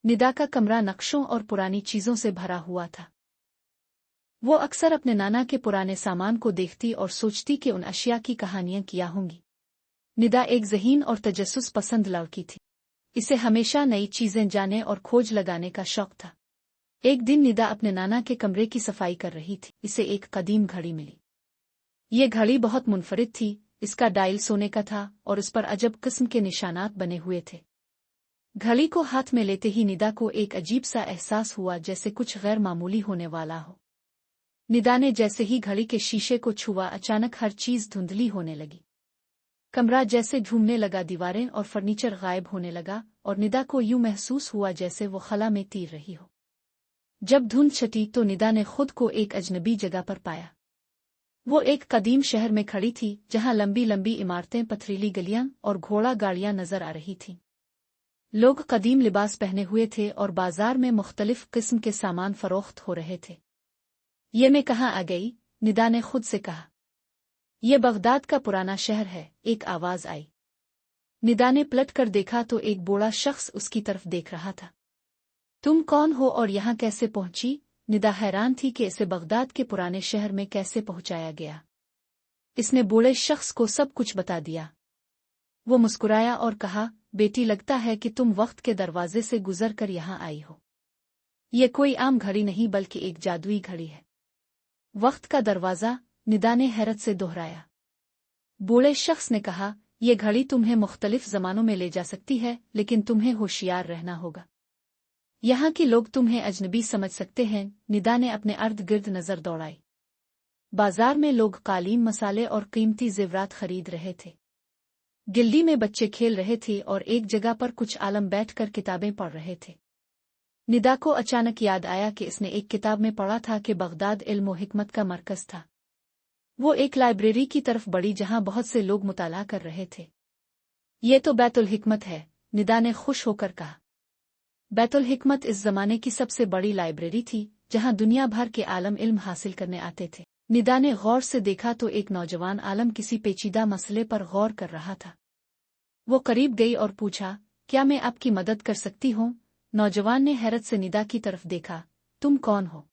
निदा का कमरा नक्शों और पुरानी चीजों से भरा हुआ था। वो अक्सर अपने नाना के पुराने सामान को देखती और सोचती कि उन अशिया की कहानियां क्या होंगी। निदा एक ज़हीन और तजस्सुस पसंद लड़की थी। इसे हमेशा नई चीजें जानने और खोज लगाने का शौक था। एक दिन निदा अपने नाना के कमरे की सफाई कर रही थी। इसे एक कदीम घड़ी मिली। ये घड़ी बहुत मुनफरिद थी। इसका डायल सोने का था और इस पर अजब किस्म के निशानात बने हुए थे। घड़ी को हाथ में लेते ही निदा को एक अजीब सा एहसास हुआ, जैसे कुछ गैर मामूली होने वाला हो। निदा ने जैसे ही घड़ी के शीशे को छुआ, अचानक हर चीज धुंधली होने लगी। कमरा जैसे झूमने लगा, दीवारें और फर्नीचर गायब होने लगा और निदा को यूं महसूस हुआ जैसे वो खला में तीर रही हो। जब धुंध छटी तो निदा ने खुद को एक अजनबी जगह पर पाया। वो एक कदीम शहर में खड़ी थी, जहां लंबी लंबी इमारतें, पथरीली गलियां और घोड़ा गाड़ियां नजर आ रही थीं। लोग कदीम लिबास पहने हुए थे और बाजार में मुख्तलिफ किस्म के सामान फरोख्त हो रहे थे। ये मैं कहाँ आ गई? निदा ने खुद से कहा। ये बगदाद का पुराना शहर है, एक आवाज आई। निदा ने पलट कर देखा तो एक बूढ़ा शख्स उसकी तरफ देख रहा था। तुम कौन हो और यहाँ कैसे पहुंची? निदा हैरान थी कि इसे बगदाद के पुराने शहर में कैसे पहुंचाया गया। इसने बूढ़े शख्स को सब कुछ बता दिया। वो मुस्कुराया और कहा, बेटी, लगता है कि तुम वक्त के दरवाजे से गुजर कर यहाँ आई हो। ये कोई आम घड़ी नहीं बल्कि एक जादुई घड़ी है। वक्त का दरवाजा? निदा ने हैरत से दोहराया। बूढ़े शख्स ने कहा, यह घड़ी तुम्हें मुख्तलिफ जमानों में ले जा सकती है, लेकिन तुम्हें होशियार रहना होगा। यहाँ के लोग तुम्हें अजनबी समझ सकते हैं। निदा ने अपने अर्द गिर्द नजर दौड़ाई। बाजार में लोग कालीन, मसाले और कीमती जेवरात खरीद रहे थे। गिल्डी में बच्चे खेल रहे थे और एक जगह पर कुछ आलम बैठकर किताबें पढ़ रहे थे। निदा को अचानक याद आया कि इसने एक किताब में पढ़ा था कि बगदाद इल्म व हिकमत का मरकज था। वो एक लाइब्रेरी की तरफ बढ़ी जहां बहुत से लोग मुताला कर रहे थे। ये तो बैतुल हिकमत है, निदा ने खुश होकर कहा। बैतुल हिकमत इस जमाने की सबसे बड़ी लाइब्रेरी थी, जहां दुनिया भर के आलम इल्म हासिल करने आते थे। निदा ने गौर से देखा तो एक नौजवान आलम किसी पेचीदा मसले पर गौर कर रहा था। वो करीब गई और पूछा, क्या मैं आपकी मदद कर सकती हूँ? नौजवान ने हैरत से निदा की तरफ देखा। तुम कौन हो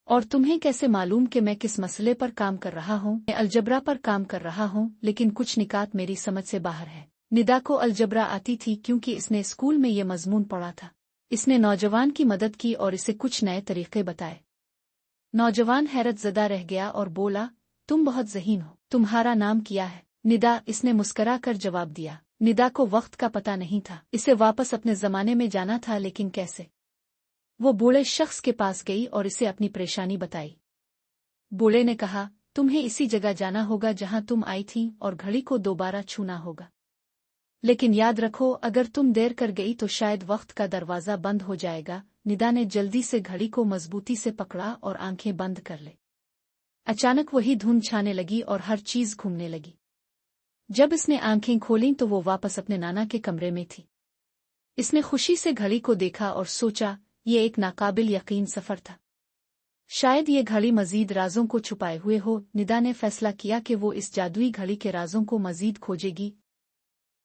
और तुम्हें कैसे मालूम कि मैं किस मसले पर काम कर रहा हूँ? मैं अलजबरा पर काम कर रहा हूँ, लेकिन कुछ निकात मेरी समझ से बाहर है। निदा को अलजबरा आती थी क्योंकि इसने स्कूल में ये मजमून पढ़ा था। इसने नौजवान की मदद की और इसे कुछ नए तरीके बताए। नौजवान हैरत ज़दा रह गया और बोला, तुम बहुत ज़हीन हो। तुम्हारा नाम क्या है? निदा, इसने मुस्करा कर जवाब दिया। निदा को वक्त का पता नहीं था। इसे वापस अपने जमाने में जाना था, लेकिन कैसे? वो बूढ़े शख्स के पास गई और इसे अपनी परेशानी बताई। बूढ़े ने कहा, तुम्हें इसी जगह जाना होगा जहां तुम आई थी और घड़ी को दोबारा छूना होगा। लेकिन याद रखो, अगर तुम देर कर गई तो शायद वक्त का दरवाजा बंद हो जाएगा। निदा ने जल्दी से घड़ी को मजबूती से पकड़ा और आंखें बंद कर ले। अचानक वही धुंध छाने लगी और हर चीज घूमने लगी। जब इसने आंखें खोलीं तो वो वापस अपने नाना के कमरे में थी। इसने खुशी से घड़ी को देखा और सोचा, ये एक नाकाबिल यकीन सफर था। शायद ये घड़ी मजीद राजों को छुपाए हुए हो। निदा ने फैसला किया कि वो इस जादुई घड़ी के राजों को मजीद खोजेगी